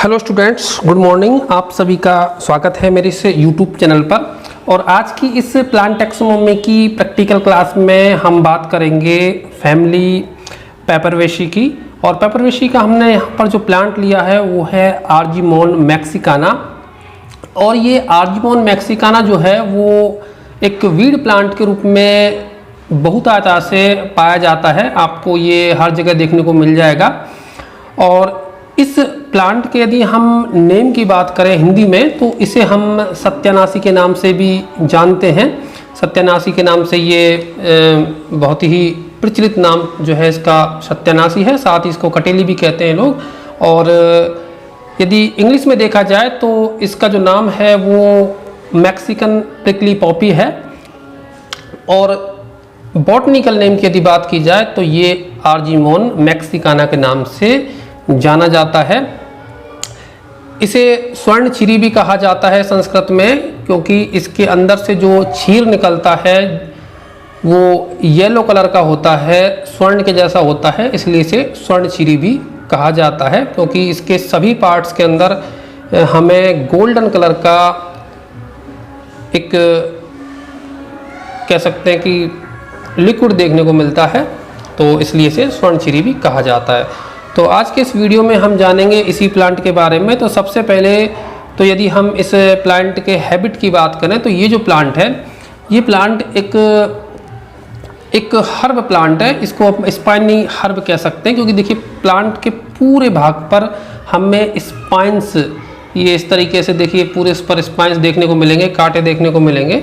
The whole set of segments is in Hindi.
Hello students, good morning. आप सभी का स्वागत है मेरे इस यूट्यूब चैनल पर। और आज की इस प्लांट टैक्सोनॉमी की प्रैक्टिकल क्लास में हम बात करेंगे फैमिली पेपरवेशी की। और पेपरवेशी का हमने यहाँ पर जो प्लांट लिया है वो है आर्जीमोन मैक्सिकाना। और ये आर्जीमोन मैक्सिकाना जो है वो एक वीड प्लांट के रूप में बहुत आकार से पाया जाता है। आपको ये हर जगह देखने को मिल जाएगा। और इस प्लांट के यदि हम नेम की बात करें हिंदी में तो इसे हम सत्यानाशी के नाम से भी जानते हैं। सत्यानाशी के नाम से ये बहुत ही प्रचलित नाम जो है इसका सत्यानाशी है। साथ ही इसको कटेली भी कहते हैं लोग। और यदि इंग्लिश में देखा जाए तो इसका जो नाम है वो मैक्सिकन प्रिकली पॉपी है। और बॉटनिकल नेम की यदि बात की जाए तो ये आर्जीमोन मैक्सिकाना के नाम से जाना जाता है। इसे स्वर्ण चीरी भी कहा जाता है संस्कृत में, क्योंकि इसके अंदर से जो चीर निकलता है वो येलो कलर का होता है, स्वर्ण के जैसा होता है, इसलिए इसे स्वर्ण चीरी भी कहा जाता है। क्योंकि इसके सभी पार्ट्स के अंदर हमें गोल्डन कलर का एक कह सकते हैं कि लिक्विड देखने को मिलता है, तो इसलिए इसे स्वर्ण चीरी भी कहा जाता है। तो आज के इस वीडियो में हम जानेंगे इसी प्लांट के बारे में। तो सबसे पहले तो यदि हम इस प्लांट के हैबिट की बात करें तो ये जो प्लांट है ये प्लांट एक हर्ब प्लांट है। इसको स्पाइनी हर्ब कह सकते हैं, क्योंकि देखिए प्लांट के पूरे भाग पर हमें स्पाइंस ये इस तरीके से देखिए पूरे इस पर स्पाइंस देखने को मिलेंगे, कांटे देखने को मिलेंगे।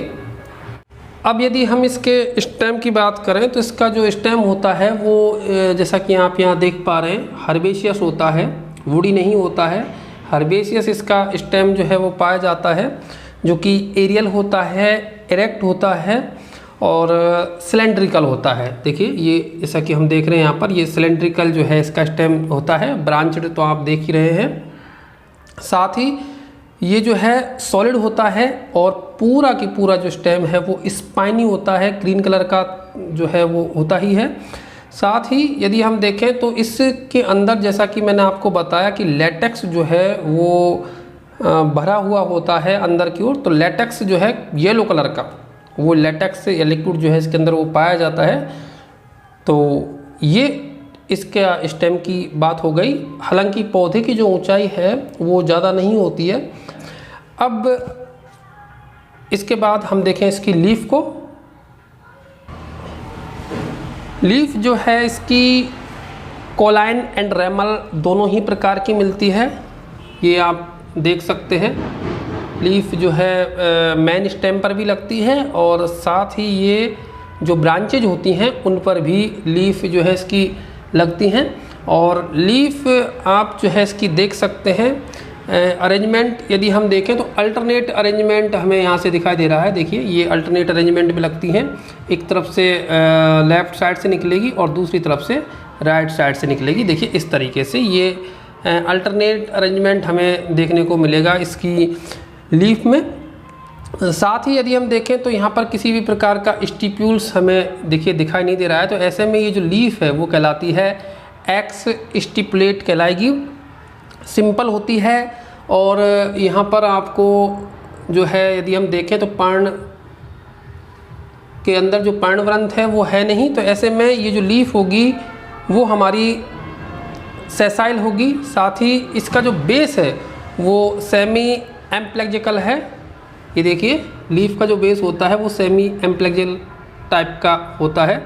अब यदि हम इसके स्टेम की बात करें तो इसका जो स्टेम होता है वो जैसा कि आप यहाँ देख पा रहे हैं हर्बेशियस होता है, वुडी नहीं होता है। हर्बेशियस इसका स्टेम जो है वो पाया जाता है, जो कि एरियल होता है, इरेक्ट होता है और सिलेंड्रिकल होता है। देखिए ये जैसा कि हम देख रहे हैं यहाँ पर ये सिलेंड्रिकल जो है इसका स्टेम होता है। ब्रांचड तो आप देख ही रहे हैं। साथ ही ये जो है सॉलिड होता है और पूरा की पूरा जो स्टेम है वो स्पाइनी होता है, ग्रीन कलर का जो है वो होता ही है। साथ ही यदि हम देखें तो इसके अंदर जैसा कि मैंने आपको बताया कि लेटेक्स जो है वो भरा हुआ होता है अंदर की ओर। तो लेटेक्स जो है येलो कलर का वो लेटेक्स या लिक्विड जो है इसके अंदर वो पाया जाता है। तो ये इसके स्टेम की बात हो गई। हालांकि पौधे की जो ऊंचाई है वो ज़्यादा नहीं होती है। अब इसके बाद हम देखें इसकी लीफ को। लीफ जो है इसकी कोलाइन एंड रेमल दोनों ही प्रकार की मिलती है, ये आप देख सकते हैं। लीफ जो है मेन स्टेम पर भी लगती है और साथ ही ये जो ब्रांचेज होती हैं उन पर भी लीफ जो है इसकी लगती हैं। और लीफ आप जो है इसकी देख सकते हैं अरेंजमेंट यदि हम देखें तो अल्टरनेट अरेंजमेंट हमें यहाँ से दिखाई दे रहा है। देखिए ये अल्टरनेट अरेंजमेंट में लगती हैं, एक तरफ से लेफ़्ट साइड से निकलेगी और दूसरी तरफ से राइट साइड से निकलेगी। देखिए इस तरीके से ये अल्टरनेट अरेंजमेंट हमें देखने को मिलेगा इसकी लीफ में। साथ ही यदि हम देखें तो यहाँ पर किसी भी प्रकार का स्टिप्यूल्स हमें देखिए दिखाई नहीं दे रहा है। तो ऐसे में ये जो लीफ है वो कहलाती है एक्स स्टिपुलेट कहलाएगी, सिंपल होती है। और यहाँ पर आपको जो है यदि हम देखें तो पर्ण के अंदर जो पर्णवृंत है वो है नहीं। तो ऐसे में ये जो लीफ होगी वो हमारी सेसाइल होगी। साथ ही इसका जो बेस है वो सेमी एम्प्लेक्जिकल है। ये देखिए लीफ का जो बेस होता है वो सेमी एम्प्लेक्जिकल टाइप का होता है।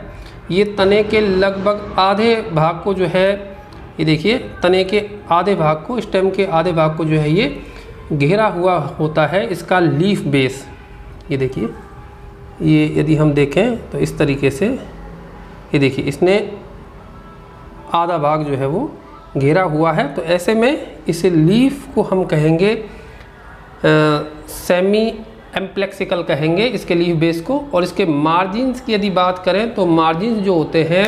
ये तने के लगभग आधे भाग को जो है ये देखिए तने के आधे भाग को, स्टेम के आधे भाग को जो है ये घेरा हुआ होता है इसका लीफ बेस। ये देखिए ये यदि हम देखें तो इस तरीके से ये देखिए इसने आधा भाग जो है वो घेरा हुआ है। तो ऐसे में इसे लीफ को हम कहेंगे सेमी एम्प्लेक्सिकल कहेंगे इसके लीफ बेस को। और इसके मार्जिन्स की यदि बात करें तो मार्जिन्स जो होते हैं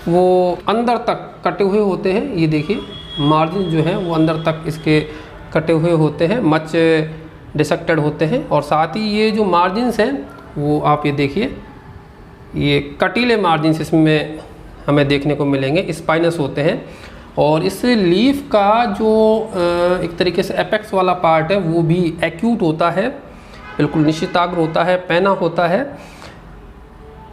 वो अंदर तक कटे हुए होते हैं। ये देखिए मार्जिन जो है वो अंदर तक इसके कटे हुए होते हैं, मच डिसेक्टेड होते हैं। और साथ ही ये जो मार्जिन्स हैं वो आप ये देखिए ये कटीले मार्जिन्स इसमें हमें देखने को मिलेंगे, स्पाइनस होते हैं। और इस लीफ का जो एक तरीके से एपेक्स वाला पार्ट है वो भी एक्यूट होता है, बिल्कुल निशिताग्र होता है, पैना होता है।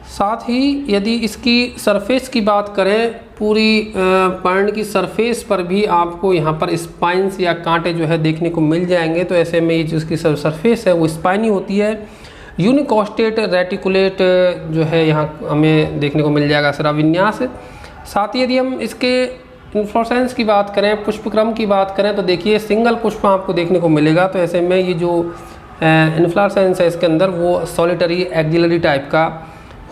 साथ ही यदि इसकी सरफेस की बात करें, पूरी पर्ण की सरफेस पर भी आपको यहाँ पर स्पाइन्स या कांटे जो है देखने को मिल जाएंगे। तो ऐसे में ये जो इसकी सरफेस है वो स्पाइनी होती है। यूनिकोस्टेट रेटिकुलेट जो है यहाँ हमें देखने को मिल जाएगा सिरा विन्यास। साथ ही यदि हम इसके इन्फ्लोरेसेंस की बात करें, पुष्पक्रम की बात करें, तो देखिए सिंगल पुष्प आपको देखने को मिलेगा। तो ऐसे में ये जो इन्फ्लोरेसेंस है इसके अंदर वो सॉलिटरी एक्जिलरी टाइप का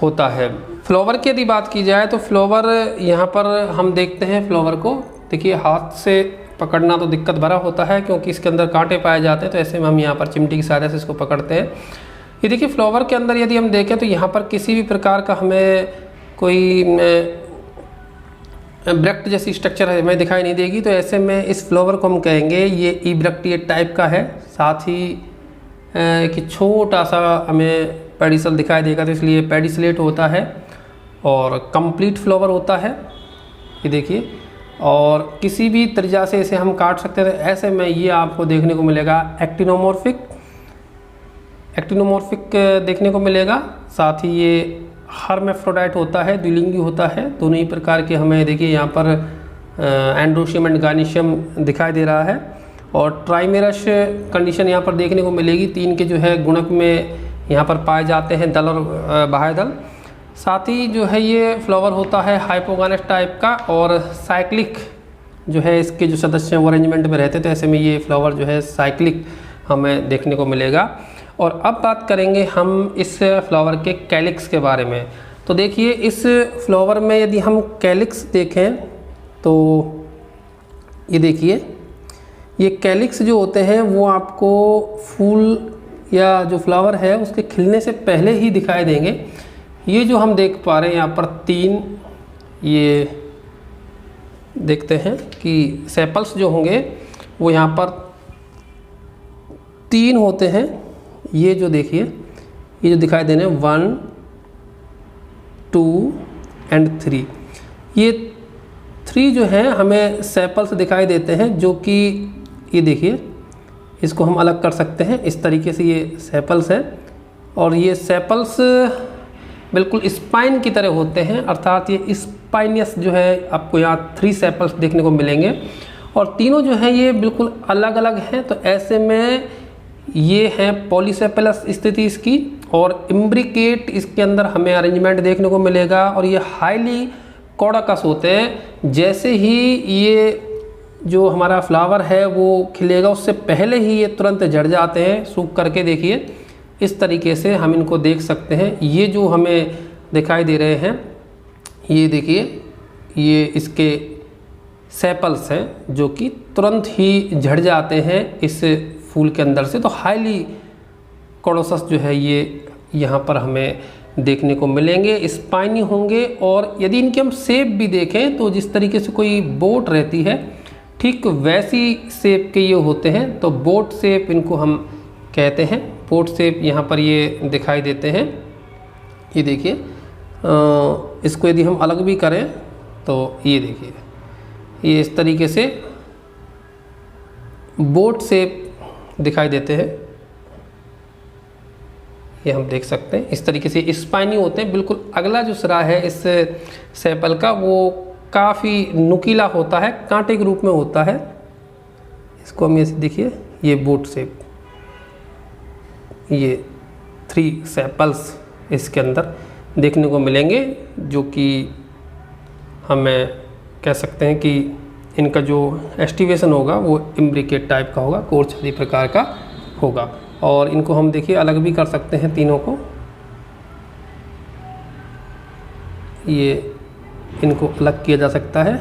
होता है। फ्लावर की यदि बात की जाए तो फ्लावर यहाँ पर हम देखते हैं फ्लावर को, देखिए हाथ से पकड़ना तो दिक्कत भरा होता है क्योंकि इसके अंदर कांटे पाए जाते हैं। तो ऐसे में हम यहाँ पर चिमटी की सहायता से इसको पकड़ते हैं। ये देखिए फ्लावर के अंदर यदि हम देखें तो यहाँ पर किसी भी प्रकार का हमें कोई ब्रैक्ट जैसी स्ट्रक्चर हमें दिखाई नहीं देगी। तो ऐसे में इस फ्लावर को हम कहेंगे ये इब्रैक्टिएट टाइप का है। साथ ही कि छोटा सा हमें पेडिसल दिखाई देगा, तो इसलिए पेडिसलेट होता है और कंप्लीट फ्लावर होता है, ये देखिए। और किसी भी त्रिज्या से इसे हम काट सकते हैं। तो ऐसे में ये आपको देखने को मिलेगा एक्टिनोमॉर्फिक देखने को मिलेगा। साथ ही ये हर्मेफ्रोडाइट होता है, द्विलिंगी होता है। दोनों ही प्रकार के हमें देखिए यहाँ पर एंड्रोशियम एंड गार्निशियम दिखाई दे रहा है। और ट्राइमेरस कंडीशन यहाँ पर देखने को मिलेगी। 3 के जो है गुणक में यहाँ पर पाए जाते हैं दल और बाह्य दल। साथ ही जो है ये फ्लावर होता है हाइपोगानस टाइप का और साइक्लिक जो है इसके जो सदस्य हैं वो अरेंजमेंट में रहते हैं। तो ऐसे में ये फ्लावर जो है साइक्लिक हमें देखने को मिलेगा। और अब बात करेंगे हम इस फ्लावर के कैलिक्स के बारे में। तो देखिए इस फ्लावर में यदि हम कैलिक्स देखें तो ये देखिए ये कैलिक्स जो होते हैं वो आपको फूल या जो फ्लावर है उसके खिलने से पहले ही दिखाई देंगे। ये जो हम देख पा रहे हैं यहाँ पर 3 ये देखते हैं कि सेपल्स जो होंगे वो यहाँ पर 3 होते हैं। ये जो देखिए ये जो दिखाई देने 1 2 एंड 3, ये 3 जो है हमें सेपल्स दिखाई देते हैं, जो कि ये देखिए इसको हम अलग कर सकते हैं। इस तरीके से ये सेपल्स हैं और ये सेपल्स बिल्कुल स्पाइन की तरह होते हैं, अर्थात ये स्पाइनियस जो है आपको यहाँ 3 सेपल्स देखने को मिलेंगे। और तीनों जो हैं ये बिल्कुल अलग अलग हैं। तो ऐसे में ये है पॉलीसेपेलस स्थिति इसकी, और इम्ब्रिकेट इसके अंदर हमें अरेंजमेंट देखने को मिलेगा। और ये हाईली कॉर्डाकस होते हैं। जैसे ही ये जो हमारा फ्लावर है वो खिलेगा उससे पहले ही ये तुरंत झड़ जाते हैं सूख करके। देखिए इस तरीके से हम इनको देख सकते हैं। ये जो हमें दिखाई दे रहे हैं ये देखिए ये इसके सेपल्स हैं जो कि तुरंत ही झड़ जाते हैं इस फूल के अंदर से। तो हाईली कॉर्डोसस जो है ये यहाँ पर हमें देखने को मिलेंगे, स्पाइनी होंगे। और यदि इनके हम शेप भी देखें तो जिस तरीके से कोई बोट रहती है ठीक वैसी शेप के ये होते हैं। तो बोट शेप इनको हम कहते हैं। बोट शेप यहाँ पर ये दिखाई देते हैं। ये देखिए इसको यदि हम अलग भी करें तो ये देखिए ये इस तरीके से बोट शेप दिखाई देते हैं। ये हम देख सकते हैं इस तरीके से स्पाइनी होते हैं। बिल्कुल अगला जो सिरा है इस सेपल का वो काफ़ी नुकीला होता है, कांटे के रूप में होता है। इसको हम ऐसे देखिए ये बोट शेप, ये 3 सेपल्स इसके अंदर देखने को मिलेंगे, जो कि हमें कह सकते हैं कि इनका जो एस्टिवेशन होगा वो इम्ब्रिकेट टाइप का होगा, कोर्च आदि प्रकार का होगा। और इनको हम देखिए अलग भी कर सकते हैं तीनों को। ये इनको अलग किया जा सकता है।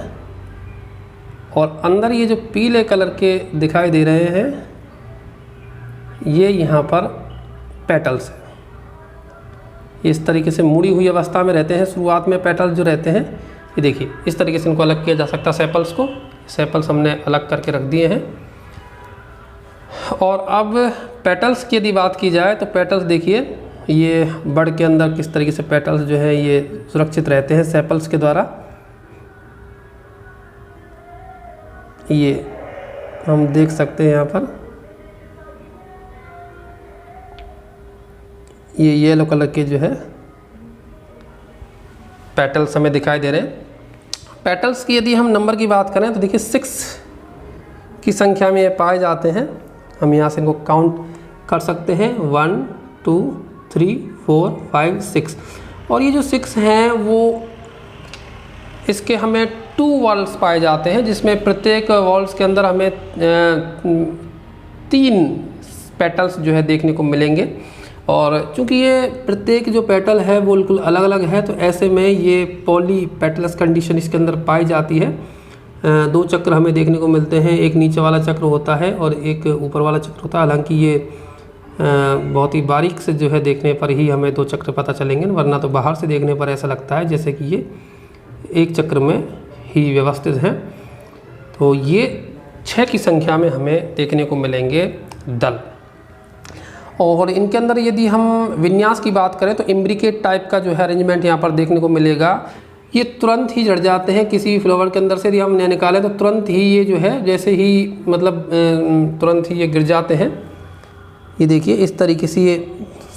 और अंदर ये जो पीले कलर के दिखाई दे रहे हैं ये यहाँ पर पेटल्स है। इस तरीके से मुड़ी हुई अवस्था में रहते हैं। शुरुआत में पेटल जो रहते हैं ये देखिए इस तरीके से इनको अलग किया जा सकता है। सेपल्स को, सेपल्स हमने अलग करके रख दिए हैं। और अब पेटल्स की यदि बात की जाए तो पेटल्स देखिए ये बड के अंदर किस तरीके से पेटल्स जो है ये सुरक्षित रहते हैं सेपल्स के द्वारा। ये हम देख सकते हैं यहाँ पर, ये येलो कलर के जो है पेटल्स हमें दिखाई दे रहे हैं। पेटल्स की यदि हम नंबर की बात करें तो देखिए 6 की संख्या में ये पाए जाते हैं। हम यहाँ से इनको काउंट कर सकते हैं 1 2 3 4 5 6। और ये जो 6 हैं वो इसके हमें 2 वॉल्स पाए जाते हैं, जिसमें प्रत्येक वॉल्स के अंदर हमें 3 पेटल्स जो है देखने को मिलेंगे। और चूंकि ये प्रत्येक जो पेटल है वो बिल्कुल अलग अलग है, तो ऐसे में ये पॉली पेटलस कंडीशन इसके अंदर पाई जाती है। 2 चक्र हमें देखने को मिलते हैं, एक नीचे वाला चक्र होता है और एक ऊपर वाला चक्र होता है। हालांकि ये बहुत ही बारीक से जो है देखने पर ही हमें 2 चक्र पता चलेंगे, वरना तो बाहर से देखने पर ऐसा लगता है जैसे कि ये एक चक्र में ही व्यवस्थित हैं। तो ये 6 की संख्या में हमें देखने को मिलेंगे दल। और इनके अंदर यदि हम विन्यास की बात करें तो इम्ब्रिकेट टाइप का जो है अरेंजमेंट यहाँ पर देखने को मिलेगा। ये तुरंत ही जड़ जाते हैं, किसी फ्लावर के अंदर से यदि हम निकालें तो तुरंत ही ये जो है जैसे ही मतलब तुरंत ही ये गिर जाते हैं। ये देखिए इस तरीके से ये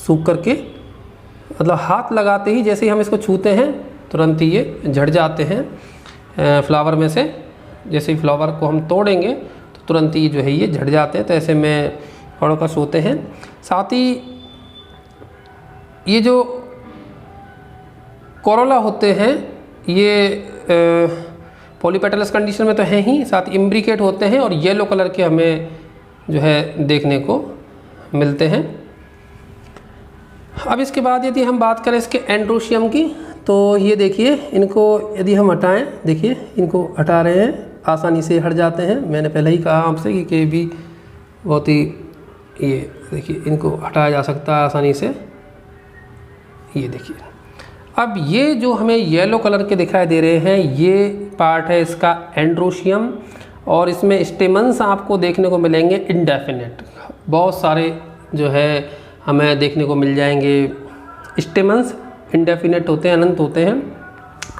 सूख करके, मतलब हाथ लगाते ही जैसे ही हम इसको छूते हैं तुरंत ही ये झड़ जाते हैं फ्लावर में से। जैसे ही फ्लावर को हम तोड़ेंगे तो तुरंत ही जो है ये झड़ जाते हैं। तो ऐसे में फड़ोकस होते हैं। साथ ही ये जो कोरोला होते हैं ये पॉलीपेटलस कंडीशन में तो हैं ही, साथ इम्ब्रिकेट होते हैं और येलो कलर के हमें जो है देखने को मिलते हैं। अब इसके बाद यदि हम बात करें इसके एंड्रोशियम की, तो ये देखिए इनको यदि हम हटाएं, देखिए इनको हटा रहे हैं, आसानी से हट जाते हैं। मैंने पहले ही कहा आपसे कि भी बहुत ही ये देखिए इनको हटाया जा सकता है आसानी से। ये देखिए अब ये जो हमें येलो कलर के दिखाई दे रहे हैं ये पार्ट है इसका एंड्रोशियम, और इसमें स्टेमन्स आपको देखने को मिलेंगे इंडेफिनिट। बहुत सारे जो है हमें देखने को मिल जाएंगे स्टेमन्स, इंडेफिनिट होते हैं, अनंत होते हैं।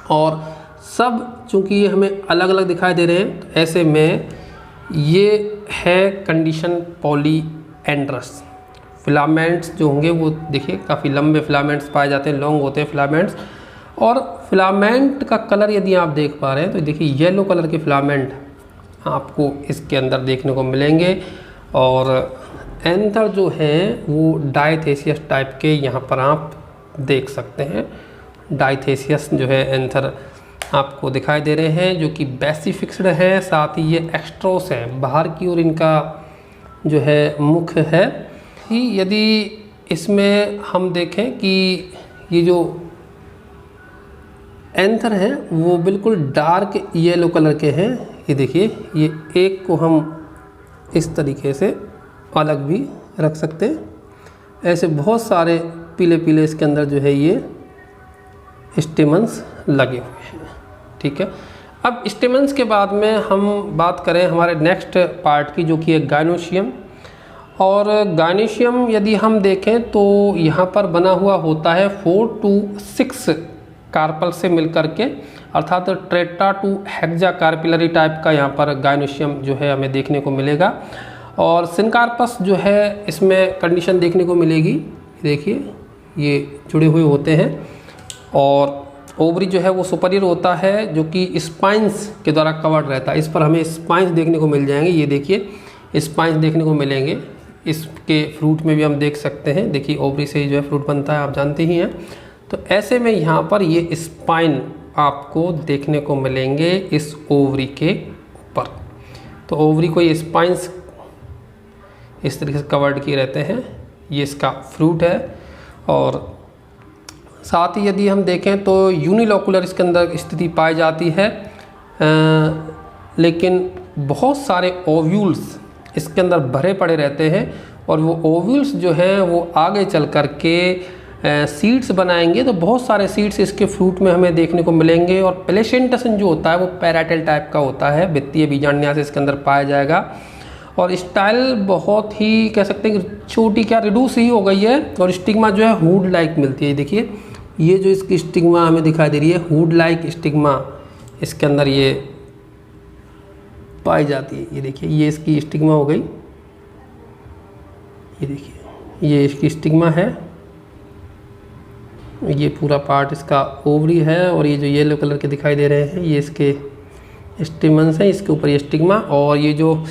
और सब चूँकि ये हमें अलग अलग दिखाई दे रहे हैं, तो ऐसे में ये है कंडीशन पॉलीएंड्रस। फिलामेंट्स जो होंगे वो देखिए काफ़ी लंबे फिलामेंट्स पाए जाते हैं, लॉन्ग होते हैं फिलामेंट्स। और फिलामेंट का कलर यदि आप देख पा रहे हैं तो देखिए येलो कलर के फिलामेंट आपको इसके अंदर देखने को मिलेंगे। और एंथर जो है वो डाइथेसियस टाइप के यहाँ पर आप देख सकते हैं। डाइथेसियस जो है एंथर आपको दिखाई दे रहे हैं, जो कि बेसिफिक्स्ड है। साथ ही ये एक्स्ट्रोस है, बाहर की ओर इनका जो है मुख है। ही यदि इसमें हम देखें कि ये जो एंथर हैं वो बिल्कुल डार्क येलो कलर के हैं। ये देखिए ये एक को हम इस तरीके से अलग भी रख सकते हैं। ऐसे बहुत सारे पीले पीले इसके अंदर जो है ये स्टेमन्स लगे हुए हैं। ठीक है, अब स्टेमन्स के बाद में हम बात करें हमारे नेक्स्ट पार्ट की, जो कि है गायनोशियम। और गायनोशियम यदि हम देखें तो यहाँ पर बना हुआ होता है 4 to 6 कार्पल से मिलकर के, अर्थात ट्रेटा टू हेक्सा कार्पिलरी टाइप का यहाँ पर गायनोशियम जो है हमें देखने को मिलेगा। और सिनकार्पस जो है इसमें कंडीशन देखने को मिलेगी। देखिए ये जुड़े हुए होते हैं। और ओवरी जो है वो सुपीरियर होता है, जो कि स्पाइंस के द्वारा कवर्ड रहता है। इस पर हमें स्पाइंस देखने को मिल जाएंगे। ये देखिए स्पाइंस देखने को मिलेंगे। इसके फ्रूट में भी हम देख सकते हैं। देखिए ओवरी से ही जो है फ्रूट बनता है, आप जानते ही हैं। तो ऐसे में यहाँ पर ये स्पाइन आपको देखने को मिलेंगे इस ओवरी के ऊपर। तो ओवरी को ये स्पाइंस इस तरीके से कवर्ड किए रहते हैं। ये इसका फ्रूट है। और साथ ही यदि हम देखें तो यूनिलोकुलर इसके अंदर स्थिति पाई जाती है, लेकिन बहुत सारे ओव्यूल्स इसके अंदर भरे पड़े रहते हैं। और वो ओव्यूल्स जो हैं वो आगे चल कर के सीड्स बनाएंगे। तो बहुत सारे सीड्स इसके फ्रूट में हमें देखने को मिलेंगे। और प्लेसेंटसन जो होता है वो पैराटल टाइप का होता है, वित्तीय बीजांडन्यास इसके अंदर पाया जाएगा। और स्टाइल बहुत ही कह सकते हैं कि छोटी, क्या रिड्यूस ही हो गई है। और स्टिग्मा जो है हुड लाइक मिलती है। देखिए ये जो इसकी स्टिग्मा हमें दिखाई दे रही है, हुड लाइक स्टिग्मा इसके अंदर ये पाई जाती है। ये देखिए, ये इसकी स्टिग्मा हो गई, ये देखिए ये इसकी स्टिग्मा है, ये पूरा पार्ट इसका ओवरी है, और ये जो येलो कलर के दिखाई दे रहे हैं ये इसके स्टिमन्स हैं, इसके ऊपर ये स्टिग्मा, और ये जो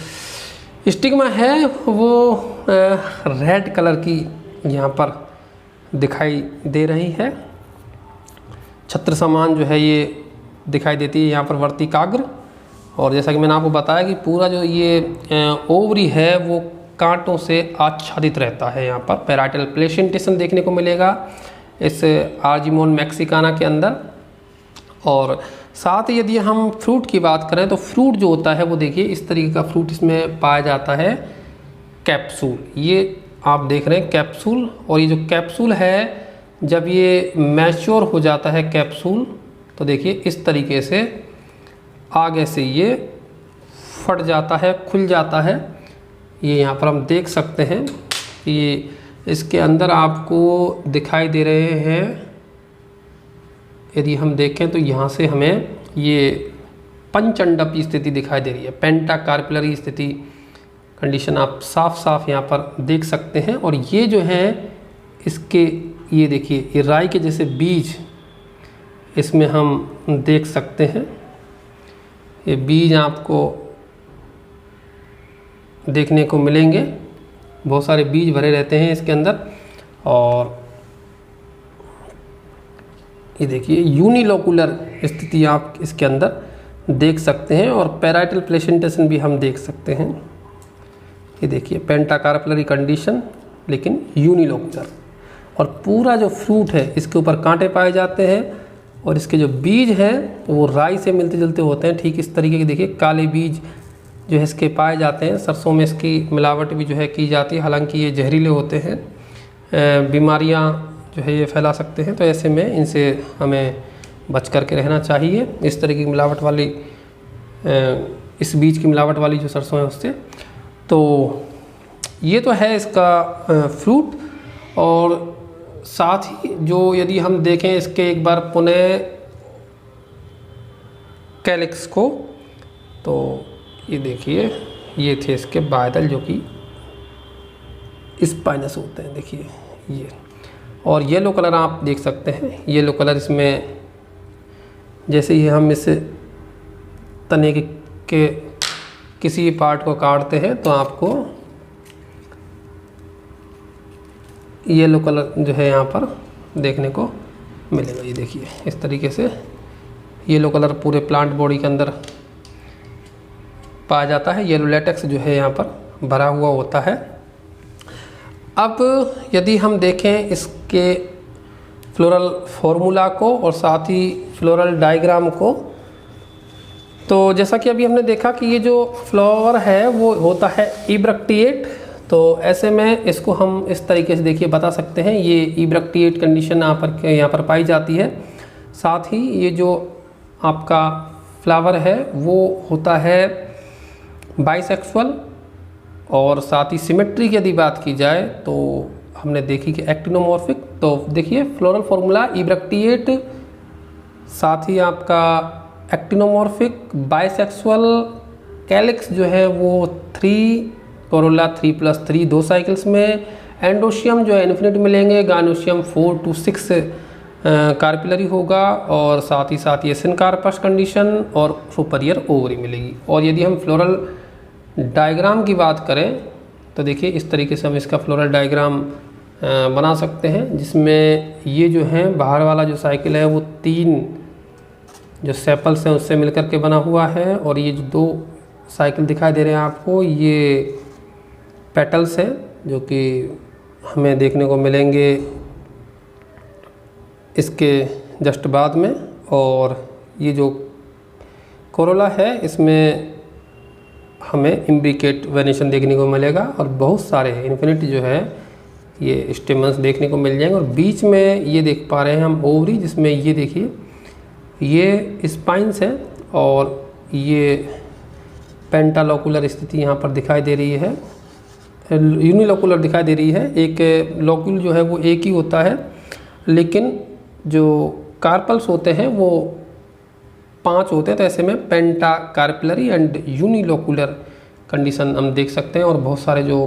स्टिग्मा है वो रेड कलर की यहाँ पर दिखाई दे रही है, छत्र समान जो है ये दिखाई देती है यहाँ पर वर्तिकाग्र। और जैसा कि मैंने आपको बताया कि पूरा जो ये ओवरी है वो कांटों से आच्छादित रहता है। यहाँ पर पैराइटल प्लेसेंटेशन देखने को मिलेगा इस आर्जीमोन मैक्सिकाना के अंदर। और साथ ही यदि हम फ्रूट की बात करें तो फ्रूट जो होता है वो देखिए इस तरीके का फ्रूट इसमें पाया जाता है, कैप्सूल, ये आप देख रहे हैं कैप्सूल। और ये जो कैप्सूल है जब ये मैच्योर हो जाता है कैप्सूल तो देखिए इस तरीके से आगे से ये फट जाता है, खुल जाता है। ये यहाँ पर हम देख सकते हैं कि ये इसके अंदर आपको दिखाई दे रहे हैं। यदि हम देखें तो यहाँ से हमें ये पंचंडपी स्थिति दिखाई दे रही है, पेंटाकार्पिलरी स्थिति कंडीशन आप साफ साफ यहाँ पर देख सकते हैं। और ये जो है इसके, ये देखिए ये राई के जैसे बीज इसमें हम देख सकते हैं, ये बीज आपको देखने को मिलेंगे, बहुत सारे बीज भरे रहते हैं इसके अंदर। और ये देखिए यूनिलोकुलर स्थिति आप इसके अंदर देख सकते हैं, और पैराइटल प्लेसेंटेशन भी हम देख सकते हैं। ये देखिए पेंटाकार्पिलरी कंडीशन लेकिन यूनिलोकुलर, और पूरा जो फ्रूट है इसके ऊपर कांटे पाए जाते हैं, और इसके जो बीज हैं वो राई से मिलते जुलते होते हैं। ठीक इस तरीके के देखिए काले बीज जो है इसके पाए जाते हैं। सरसों में इसकी मिलावट भी जो है की जाती है, हालांकि ये जहरीले होते हैं, बीमारियां जो है ये फैला सकते हैं, तो ऐसे में इनसे हमें बच कर के रहना चाहिए। इस तरह की मिलावट वाली इस बीज की मिलावट वाली जो सरसों है उससे। तो ये तो है इसका फ्रूट। और साथ ही जो यदि हम देखें इसके एक बार पुनः कैलिक्स को, तो ये देखिए ये थे इसके बादल जो कि स्पाइनस होते हैं, देखिए ये। और येलो कलर आप देख सकते हैं, येलो कलर इसमें जैसे ही हम इस तने के किसी पार्ट को काटते हैं तो आपको येलो कलर जो है यहाँ पर देखने को मिलेगा। ये देखिए इस तरीके से येलो कलर पूरे प्लांट बॉडी के अंदर पाया जाता है, येलो लेटेक्स जो है यहाँ पर भरा हुआ होता है। अब यदि हम देखें इसके फ्लोरल फॉर्मूला को और साथ ही फ्लोरल डायग्राम को, तो जैसा कि अभी हमने देखा कि ये जो फ्लावर है वो होता है इब्रक्टिएट, तो ऐसे में इसको हम इस तरीके से देखिए बता सकते हैं, ये इब्रक्टिएट कंडीशन यहाँ पर पाई जाती है। साथ ही ये जो आपका फ्लावर है वो होता है बाइसेक्सुअल, और साथ ही सिमेट्री की यदि बात की जाए तो हमने देखी कि एक्टिनोमॉर्फिक। तो देखिए फ्लोरल फॉर्मूला इब्रक्टिएट, साथ ही आपका एक्टिनोमॉर्फिक, बाइसेक्सुअल, कैलिक्स जो है वो 3 कोरोला 3+3 2 साइकिल्स में, एंडोशियम जो है इन्फिनिट मिलेंगे, गायनोशियम 4 to 6 कार्पिलरी होगा, और साथ ही ये सिनकार्पस कंडीशन और सुपरियर ओवरी मिलेगी। और यदि हम फ्लोरल डायग्राम की बात करें तो देखिए इस तरीके से हम इसका फ्लोरल डायग्राम बना सकते हैं, जिसमें ये जो है बाहर वाला जो साइकिल है वो 3 जो सेपल्स हैं उससे मिलकर के बना हुआ है, और ये जो 2 साइकिल दिखाई दे रहे हैं आपको ये पेटल्स हैं जो कि हमें देखने को मिलेंगे इसके जस्ट बाद में। और ये जो कोरोला है इसमें हमें इम्ब्रिकेट वेनेशन देखने को मिलेगा, और बहुत सारे इन्फिनिटी जो है ये स्टेमन्स देखने को मिल जाएंगे। और बीच में ये देख पा रहे हैं हम ओवरी, जिसमें ये देखिए ये स्पाइंस हैं, और ये पेंटालोकुलर स्थिति यहाँ पर दिखाई दे रही है, यूनिलोकुलर दिखाई दे रही है। एक लोक्यूल जो है वो एक ही होता है, लेकिन जो कार्पल्स होते हैं वो 5 होते हैं, तो ऐसे में पेंटा कार्पिलरी एंड यूनिलोकुलर कंडीशन हम देख सकते हैं। और बहुत सारे जो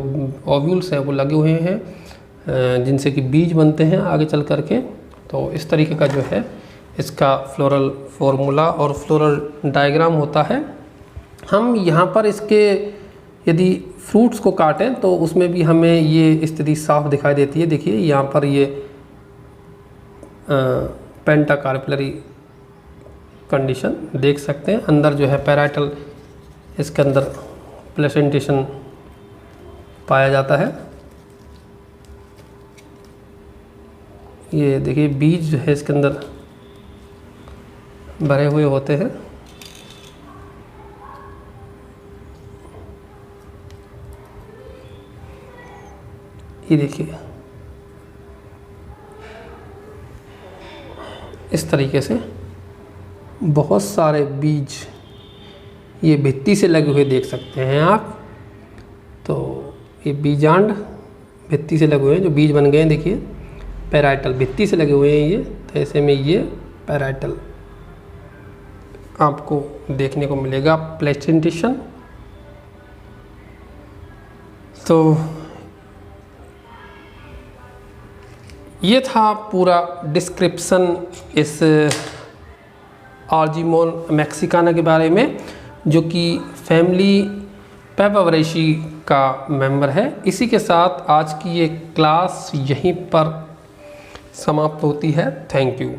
ओव्यूल्स हैं वो लगे हुए हैं जिनसे कि बीज बनते हैं आगे चल करके। तो इस तरीके का जो है इसका फ्लोरल फॉर्मूला और फ्लोरल डायग्राम होता है। हम यहाँ पर इसके यदि फ्रूट्स को काटें तो उसमें भी हमें ये स्थिति साफ दिखाई देती है। देखिए यहाँ पर ये पेंटा कार्पिलरी कंडीशन देख सकते हैं। अंदर जो है पैराइटल, इसके अंदर प्लेसेंटेशन पाया जाता है। ये देखिए बीज जो है इसके अंदर भरे हुए होते हैं। ये देखिए इस तरीके से बहुत सारे बीज ये भित्ति से लगे हुए देख सकते हैं आप। तो ये बीजांड भित्ति से लगे हुए हैं, जो बीज बन गए हैं। देखिए पैराइटल भित्ति से लगे हुए हैं ये, तो ऐसे में ये पैराइटल आपको देखने को मिलेगा प्लेसेंटेशन। तो ये था पूरा डिस्क्रिप्शन इस आर्जीमोन मैक्सिकाना के बारे में, जो कि फैमिली पेपावरेशी का मेंबर है। इसी के साथ आज की ये क्लास यहीं पर समाप्त होती है। Thank you.